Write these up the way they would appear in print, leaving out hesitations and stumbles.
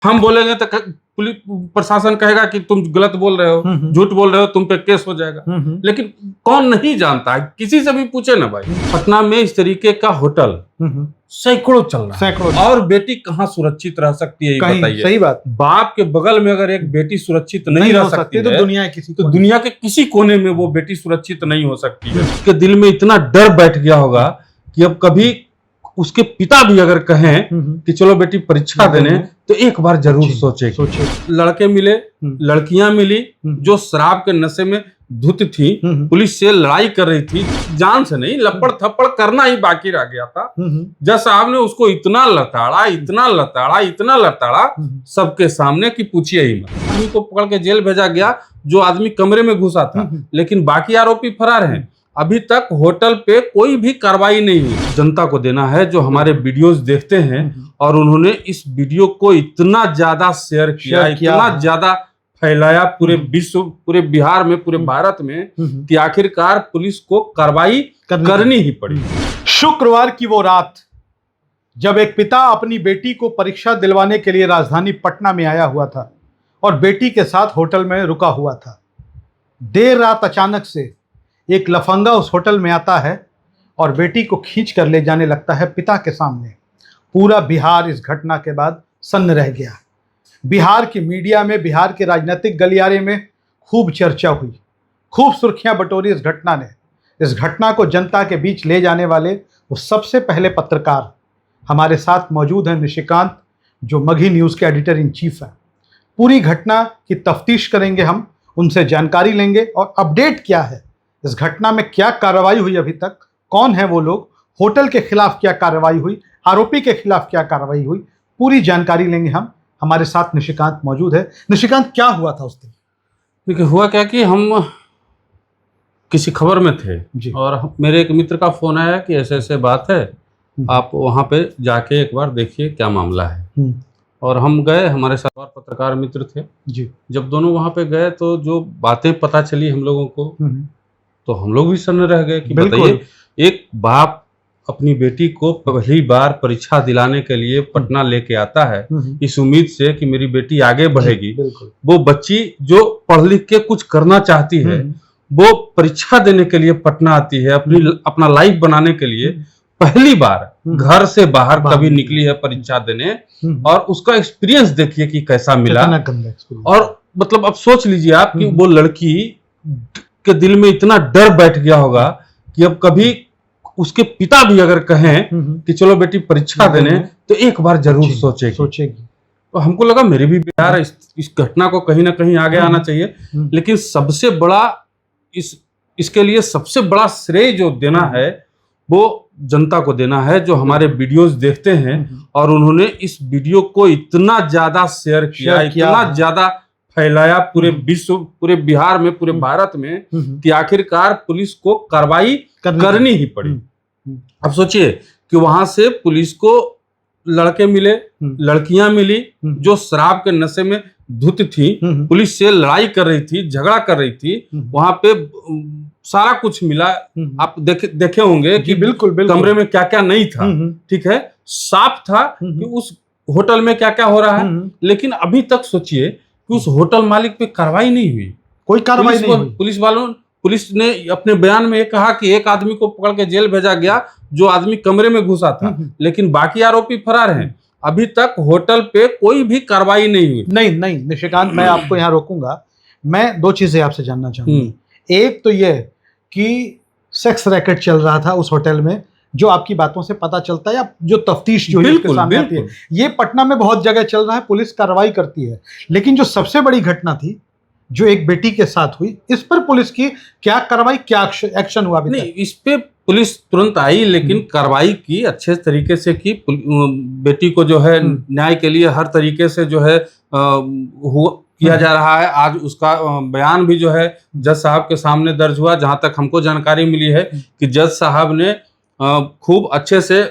हम बोलेंगे तो पुलिस प्रशासन कहेगा कि तुम गलत बोल रहे हो, झूठ बोल रहे हो, तुम पे केस हो जाएगा। लेकिन कौन नहीं जानता है, किसी से भी पूछे ना भाई। पटना में इस तरीके का होटल सैकड़ों चल रहा है, और बेटी कहाँ सुरक्षित रह सकती है, ये बताइए। सही बात। बाप के बगल में अगर एक बेटी सुरक्षित नहीं रह सकती है, तो दुनिया के किसी कोने में वो बेटी सुरक्षित नहीं हो सकती है। उसके दिल में इतना डर बैठ गया होगा कि अब कभी उसके पिता भी अगर कहें कि चलो बेटी परीक्षा देने, तो एक बार जरूर सोचे। लड़के मिले, लड़कियां मिली जो शराब के नशे में धुत थी, पुलिस से लड़ाई कर रही थी, जान से नहीं, लपड़ थप्पड़ करना ही बाकी रह गया था। जज साहब ने उसको इतना लताड़ा, इतना लताड़ा, इतना लताड़ा सबके सामने कि पूछिए ही मत। आदमी को पकड़ के जेल भेजा गया जो आदमी कमरे में घुसा था, लेकिन बाकी आरोपी फरार हैं। अभी तक होटल पे कोई भी कार्रवाई नहीं हुई। जनता को देना है जो हमारे वीडियोस देखते हैं, और उन्होंने इस वीडियो को इतना ज्यादा शेयर किया, इतना ज्यादा फैलाया पूरे विश्व, पूरे बिहार में, पूरे भारत में, कि आखिरकार पुलिस को कार्रवाई करनी ही पड़ी। शुक्रवार की वो रात जब एक पिता अपनी बेटी को परीक्षा दिलवाने के लिए राजधानी पटना में आया हुआ था और बेटी के साथ होटल में रुका हुआ था, देर रात अचानक से एक लफंगा उस होटल में आता है और बेटी को खींच कर ले जाने लगता है पिता के सामने। पूरा बिहार इस घटना के बाद सन्न रह गया। बिहार की मीडिया में, बिहार के राजनीतिक गलियारे में खूब चर्चा हुई, खूब सुर्खियां बटोरी इस घटना ने। इस घटना को जनता के बीच ले जाने वाले वो सबसे पहले पत्रकार हमारे साथ मौजूद हैं, निशिकांत, जो मगही न्यूज़ के एडिटर इन चीफ हैं। पूरी घटना की तफ्तीश करेंगे हम, उनसे जानकारी लेंगे और अपडेट क्या है इस घटना में, क्या कार्रवाई हुई अभी तक, कौन है वो लोग, होटल के खिलाफ क्या कार्रवाई हुई, आरोपी के खिलाफ क्या कार्रवाई हुई, पूरी जानकारी लेंगे हम। हमारे साथ निशिकांत मौजूद है। निशिकांत, क्या हुआ था उस दिन? देखिए, हुआ क्या कि हम किसी खबर में थे जी, और मेरे एक मित्र का फोन आया कि ऐसे ऐसे बात है, आप वहाँ पे जाके एक बार देखिए क्या मामला है। और हम गए, हमारे साथ पत्रकार मित्र थे जी। जब दोनों वहाँ पे गए तो जो बातें पता चली हम लोगों को, तो हम लोग भी सन्न रह गए कि बताइए, एक बाप अपनी बेटी को पहली बार परीक्षा दिलाने के लिए पटना लेके आता है इस उम्मीद से कि मेरी बेटी आगे बढ़ेगी। वो बच्ची जो पढ़ लिख के कुछ करना चाहती है, वो परीक्षा देने के लिए पटना आती है, अपना लाइफ बनाने के लिए पहली बार घर से बाहर कभी निकली है परीक्षा देने, और उसका एक्सपीरियंस देखिए कि कैसा मिला। और मतलब अब सोच लीजिए आप कि वो लड़की के दिल में इतना डर बैठ गया होगा कि अब कभी उसके पिता भी अगर कहें कि चलो बेटी परीक्षा देने, तो एक बार जरूर सोचेगी। तो हमको लगा मेरे भी बिहार इस घटना को कहीं ना कहीं आगे आना चाहिए। लेकिन सबसे बड़ा इसके लिए सबसे बड़ा श्रेय जो देना है वो जनता को देना है जो हमारे वीडियोस देखते हैं, और उन्होंने इस वीडियो को इतना ज्यादा शेयर किया, इतना ज्यादा फैलाया पूरे विश्व, पूरे बिहार में, पूरे भारत में, कि आखिरकार पुलिस को कार्रवाई करनी ही पड़ी। अब सोचिए कि वहां से पुलिस को लड़के मिले, लड़कियां मिली जो शराब के नशे में धुत थी, पुलिस से लड़ाई कर रही थी, झगड़ा कर रही थी, वहां पे सारा कुछ मिला। आप देखे होंगे कि बिल्कुल कमरे में क्या क्या नहीं था, ठीक है, साफ था कि उस होटल में क्या क्या हो रहा है। लेकिन अभी तक सोचिए कि उस होटल मालिक पे कार्रवाई नहीं हुई, कोई कार्रवाई नहीं हुई। पुलिस ने अपने बयान में ये कहा कि एक आदमी को पकड़ के जेल भेजा गया जो आदमी कमरे में घुसा था, लेकिन बाकी आरोपी फरार हैं। अभी तक होटल पे कोई भी कार्रवाई नहीं हुई। नहीं निशिकांत, मैं आपको यहाँ रोकूंगा। मैं दो चीजें आपसे जानना चाहूंगा। एक तो यह कि सेक्स रैकेट चल रहा था उस होटल में, जो आपकी बातों से पता चलता है, या जो तफ्तीश जो है उसके सामने आती है, ये पटना में बहुत जगह चल रहा है, पुलिस कार्रवाई करती है। लेकिन जो सबसे बड़ी घटना थी जो एक बेटी के साथ हुई, इस पर पुलिस की क्या कार्रवाई, क्या एक्शन हुआ? नहीं, इस पे पुलिस तुरंत आई, लेकिन कार्रवाई की अच्छे तरीके से की। बेटी को जो है न्याय के लिए हर तरीके से जो है किया जा रहा है। आज उसका बयान भी जो है जज साहब के सामने दर्ज हुआ। जहां तक हमको जानकारी मिली है कि जज साहब ने खूब अच्छे से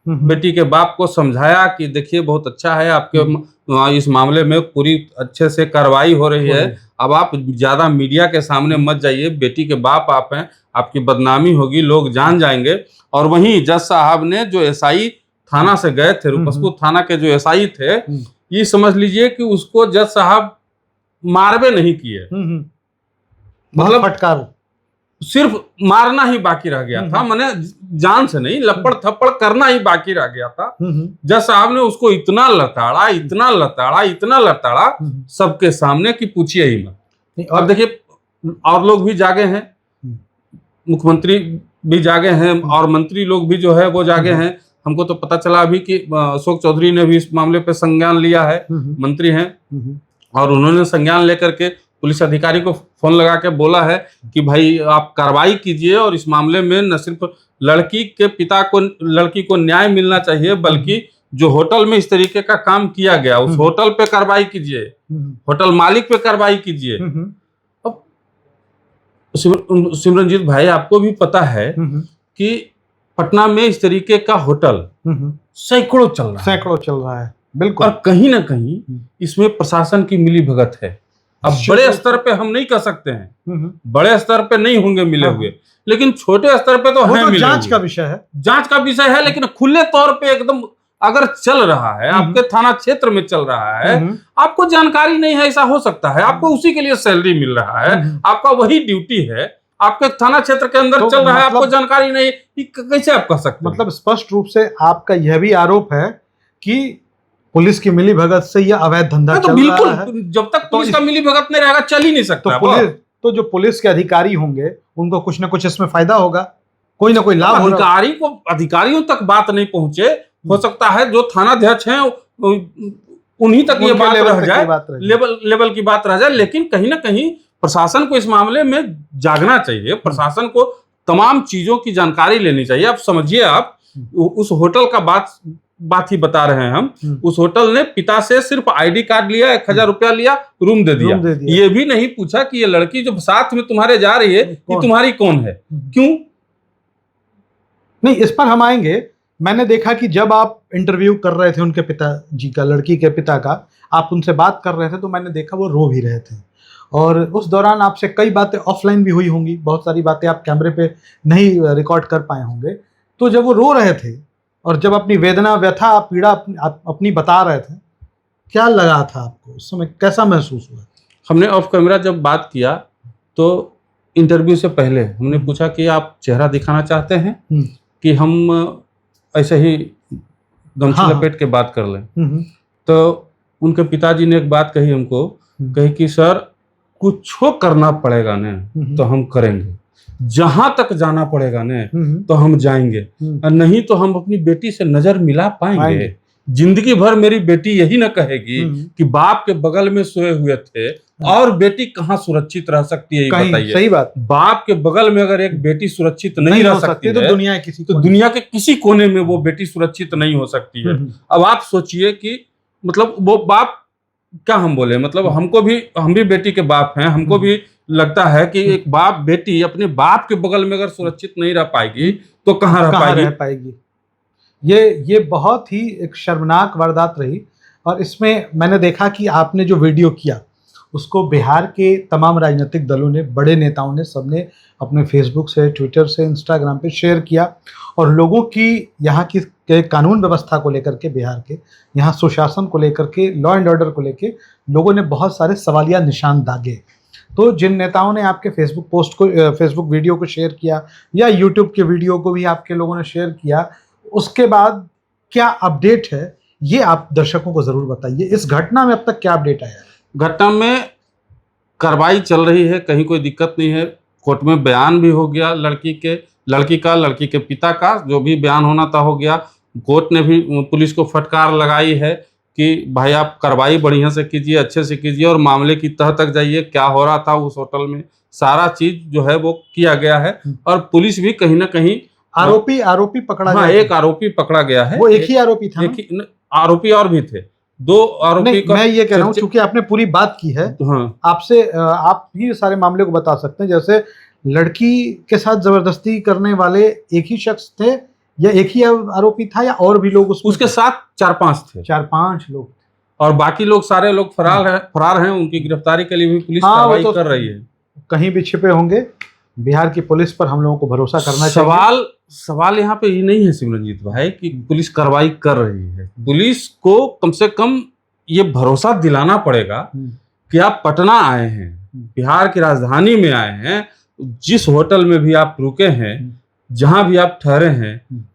बेटी के बाप को समझाया कि देखिए बहुत अच्छा है, आपके इस मामले में पूरी अच्छे से कार्रवाई हो रही है, अब आप ज्यादा मीडिया के सामने मत जाइए, बेटी के बाप आप हैं, आपकी बदनामी होगी, लोग जान जाएंगे। और वहीं जज साहब ने जो एसआई थाना से गए थे, रुपसपुर थाना के जो एसआई थे, ये समझ लीजिए कि उसको जज साहब मारवे नहीं किए, मतलब फटकार सिर्फ मारना ही बाकी रह गया था, माने जान से नहीं, लपड़ थप्पड़ करना ही बाकी रह गया था। जज साहब ने उसको इतना लताड़ा, इतना लताड़ा, इतना लताड़ा सबके सामने कि पूछिए ही मत। और देखिए और लोग भी जागे हैं, मुख्यमंत्री भी जागे हैं और मंत्री लोग भी जो है वो जागे हैं। हमको तो पता चला अभी कि अशोक चौधरी ने भी इस मामले पे संज्ञान लिया है, मंत्री हैं, और उन्होंने संज्ञान लेकर के पुलिस अधिकारी को फोन लगा के बोला है कि भाई आप कार्रवाई कीजिए और इस मामले में न सिर्फ लड़की के पिता को, लड़की को न्याय मिलना चाहिए, बल्कि जो होटल में इस तरीके का काम किया गया उस होटल पे कार्रवाई कीजिए, होटल मालिक पे कार्रवाई कीजिए। अब सिमरनजीत भाई आपको भी पता है कि पटना में इस तरीके का होटल सैकड़ों चल रहा है, बिल्कुल। और कहीं ना कहीं इसमें प्रशासन की मिलीभगत है। अब बड़े स्तर पे हम नहीं कह सकते हैं, बड़े स्तर पे नहीं होंगे मिले हुए, लेकिन छोटे स्तर पे तो है, जांच का विषय है, जांच का विषय है। लेकिन खुले तौर पे एकदम अगर चल रहा है, आपके थाना क्षेत्र में चल रहा है, आपको जानकारी नहीं है, ऐसा हो सकता है, आपको उसी के लिए सैलरी मिल रहा है, आपका वही ड्यूटी है, आपके थाना क्षेत्र के अंदर चल रहा है, आपको जानकारी नहीं, कैसे आप कह सकते हैं? मतलब स्पष्ट रूप से आपका यह भी आरोप है कि पुलिस की मिलीभगत से यह अवैध धंधा चल रहा है। जब तक पुलिस का मिलीभगत नहीं रहेगा चल ही नहीं सकता। तो जो पुलिस के अधिकारी होंगे उनको कुछ ना कुछ इसमें फायदा होगा, कोई ना कोई लाभ होगा। अधिकारियों तक बात नहीं पहुंचे, हो सकता है जो थानाध्यक्ष हैं उन्हीं तक ये बात रह जाए, लेवल की बात रह जाए। लेकिन कहीं ना कहीं प्रशासन को इस मामले में जागना चाहिए, प्रशासन को तमाम चीजों की जानकारी लेनी चाहिए। आप समझिए, आप उस होटल का बात ही बता रहे हैं हम। उस होटल ने पिता से सिर्फ आईडी कार्ड लिया, 1000 रुपया लिया, रूम दे दिया। ये भी नहीं पूछा कि ये लड़की जो साथ में तुम्हारे जा रही है ये तुम्हारी कौन है, क्यों नहीं, इस पर हम आएंगे। मैंने देखा कि जब आप इंटरव्यू कर रहे थे उनके पिताजी का, लड़की के पिता का, आप उनसे बात कर रहे थे तो मैंने देखा वो रो भी रहे थे। और उस दौरान आपसे कई बातें ऑफलाइन भी हुई होंगी, बहुत सारी बातें आप कैमरे पे नहीं रिकॉर्ड कर पाए होंगे। तो जब वो रो रहे थे और जब अपनी वेदना, व्यथा, पीड़ा अपनी बता रहे थे, क्या लगा था आपको उस समय, कैसा महसूस हुआ? हमने ऑफ कैमरा जब बात किया तो इंटरव्यू से पहले हमने पूछा कि आप चेहरा दिखाना चाहते हैं कि हम ऐसे ही गमछी लपेट के बात कर लें। तो उनके पिताजी ने एक बात कही हमको, कही कि सर कुछ करना पड़ेगा ना तो हम करेंगे, जहां तक जाना पड़ेगा ना तो हम जाएंगे, और नहीं तो हम अपनी बेटी से नजर मिला पाएंगे। जिंदगी भर मेरी बेटी यही ना कहेगी कि बाप के बगल में सोए हुए थे और बेटी कहाँ सुरक्षित रह सकती है, ये बताइए। सही बात। बाप के बगल में अगर एक बेटी सुरक्षित नहीं रह सकती है तो दुनिया के किसी कोने में वो बेटी सुरक्षित नहीं हो सकती है। अब आप सोचिए कि मतलब वो बाप, क्या हम बोले, मतलब हम भी बेटी के बाप हैं, हमको भी लगता है कि एक बाप बेटी अपने बाप के बगल में अगर सुरक्षित नहीं रह पाएगी तो कहाँ रह पाएगी। ये बहुत ही एक शर्मनाक वारदात रही। और इसमें मैंने देखा कि आपने जो वीडियो किया उसको बिहार के तमाम राजनीतिक दलों ने, बड़े नेताओं ने, सबने अपने फेसबुक से, ट्विटर से, इंस्टाग्राम पे शेयर किया और लोगों की यहाँ की कानून व्यवस्था को लेकर के, बिहार के यहाँ सुशासन को लेकर के, लॉ एंड ऑर्डर को लेकर लोगों ने बहुत सारे सवालिया निशान दागे। तो जिन नेताओं ने आपके फेसबुक पोस्ट को, फेसबुक वीडियो को शेयर किया या यूट्यूब के वीडियो को भी आपके लोगों ने शेयर किया, उसके बाद क्या अपडेट है ये आप दर्शकों को जरूर बताइए। इस घटना में अब तक क्या अपडेट आया है? घटना में कार्रवाई चल रही है, कहीं कोई दिक्कत नहीं है। कोर्ट में बयान भी हो गया लड़की के पिता का, जो भी बयान होना था हो गया। कोर्ट ने भी पुलिस को फटकार लगाई है कि भाई आप कार्रवाई बढ़िया से कीजिए, अच्छे से कीजिए और मामले की तह तक जाइए, क्या हो रहा था उस होटल में, सारा चीज जो है वो किया गया है। और पुलिस भी कहीं ना कहीं आरोपी पकड़ा गया। एक आरोपी पकड़ा गया है। वो एक ही आरोपी था? एक ही आरोपी और भी थे, 2 आरोपी। मैं ये कह रहा हूँ, चूंकि आपने पूरी बात की है, आपसे आप ही सारे मामले को बता सकते हैं। जैसे लड़की के साथ जबरदस्ती करने वाले एक ही शख्स थे या एक ही आरोपी था या और भी लोग उसके साथ 4-5 थे? 4-5 लोग, और बाकी लोग, सारे लोग फरार हैं। उनकी गिरफ्तारी के लिए भी पुलिस कार्रवाई कर रही है। कहीं भी छिपे होंगे। बिहार की पुलिस पर हम लोगों को भरोसा करना चाहिए। सवाल यहाँ पे ये नहीं है सिमरनजीत भाई कि पुलिस कार्रवाई कर रही है। पुलिस को कम से कम ये भरोसा दिलाना पड़ेगा कि आप पटना आए हैं, बिहार की राजधानी में आए हैं, जिस होटल में भी आप रुके हैं, जहां भी आप ठहरे हैं,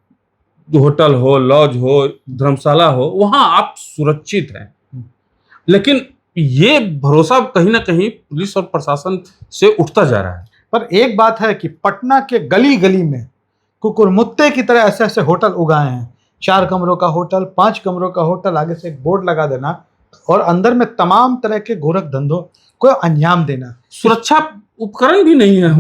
होटल हो, लॉज हो, धर्मशाला हो, वहां आप सुरक्षित हैं। लेकिन ये भरोसा कहीं ना कहीं पुलिस और प्रशासन से उठता जा रहा है। पर एक बात है कि पटना के गली गली में कुकुरमुत्ते की तरह ऐसे ऐसे होटल उगाए हैं। 4 कमरों का होटल, 5 कमरों का होटल, आगे से एक बोर्ड लगा देना और अंदर में तमाम तरह के गोरख धंधों को अंजाम देना। सुरक्षा उपकरण भी नहीं है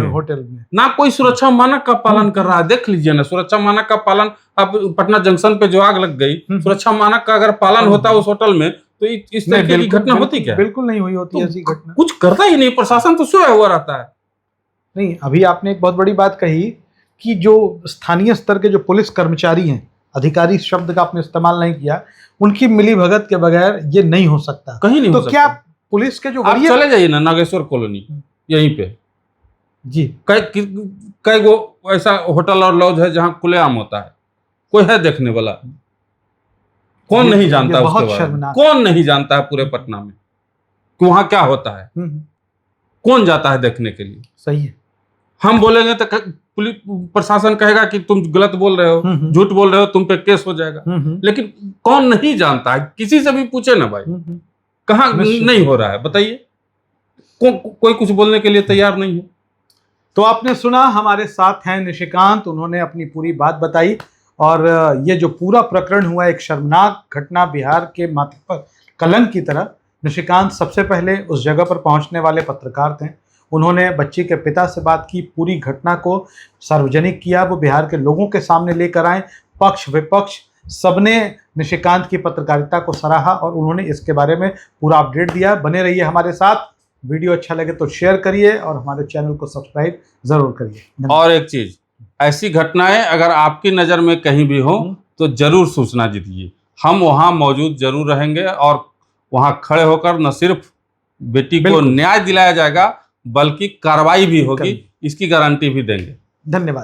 होटल में ना कोई सुरक्षा मानक का पालन कर रहा है। देख लीजिए ना, सुरक्षा मानक का पालन, अब पटना जंक्शन पे जो आग लग गई, सुरक्षा मानक का अगर पालन होता उस होटल में तो इस तरीके की घटना होती क्या? बिल्कुल नहीं हुई होती ऐसी घटना। कुछ करता ही नहीं, प्रशासन तो सोया हुआ रहता है। नहीं, अभी आपने एक बहुत बड़ी बात कही कि जो स्थानीय स्तर के जो पुलिस कर्मचारी हैं, अधिकारी शब्द का आपने इस्तेमाल नहीं किया, उनकी मिली भगत के बगैर ये नहीं हो सकता, कहीं नहीं तो हो सकता। क्या पुलिस के जो आप चले जाइए ना नागेश्वर कॉलोनी, यहीं पे जी कई गो ऐसा होटल और लॉज है जहां खुलेआम होता है, कोई है देखने वाला? कौन नहीं जानता उसके बारे में? कौन नहीं जानता है पूरे पटना में कि वहां क्या होता है? कौन जाता है देखने के लिए? सही है। हम बोलेंगे तो पुलिस प्रशासन कहेगा कि तुम गलत बोल रहे हो, झूठ बोल रहे हो, तुम पे केस हो जाएगा। लेकिन कौन नहीं जानता है? किसी से भी पूछे ना भाई, कहाँ नहीं हो रहा है बताइए? कोई कुछ बोलने के लिए तैयार नहीं है। तो आपने सुना, हमारे साथ हैं निशिकांत, उन्होंने अपनी पूरी बात बताई। और ये जो पूरा प्रकरण हुआ, एक शर्मनाक घटना, बिहार के माथे पर कलंक की तरह। निशिकांत सबसे पहले उस जगह पर पहुंचने वाले पत्रकार थे। उन्होंने बच्ची के पिता से बात की, पूरी घटना को सार्वजनिक किया, वो बिहार के लोगों के सामने लेकर आए। पक्ष विपक्ष सबने निशिकांत की पत्रकारिता को सराहा और उन्होंने इसके बारे में पूरा अपडेट दिया। बने रहिए हमारे साथ। वीडियो अच्छा लगे तो शेयर करिए और हमारे चैनल को सब्सक्राइब जरूर करिए। और एक चीज, ऐसी घटनाएं अगर आपकी नज़र में कहीं भी हो तो जरूर सूचना दीजिए, हम वहां मौजूद जरूर रहेंगे और वहां खड़े होकर न सिर्फ बेटी को न्याय दिलाया जाएगा बल्कि कार्रवाई भी होगी, इसकी गारंटी भी देंगे। धन्यवाद।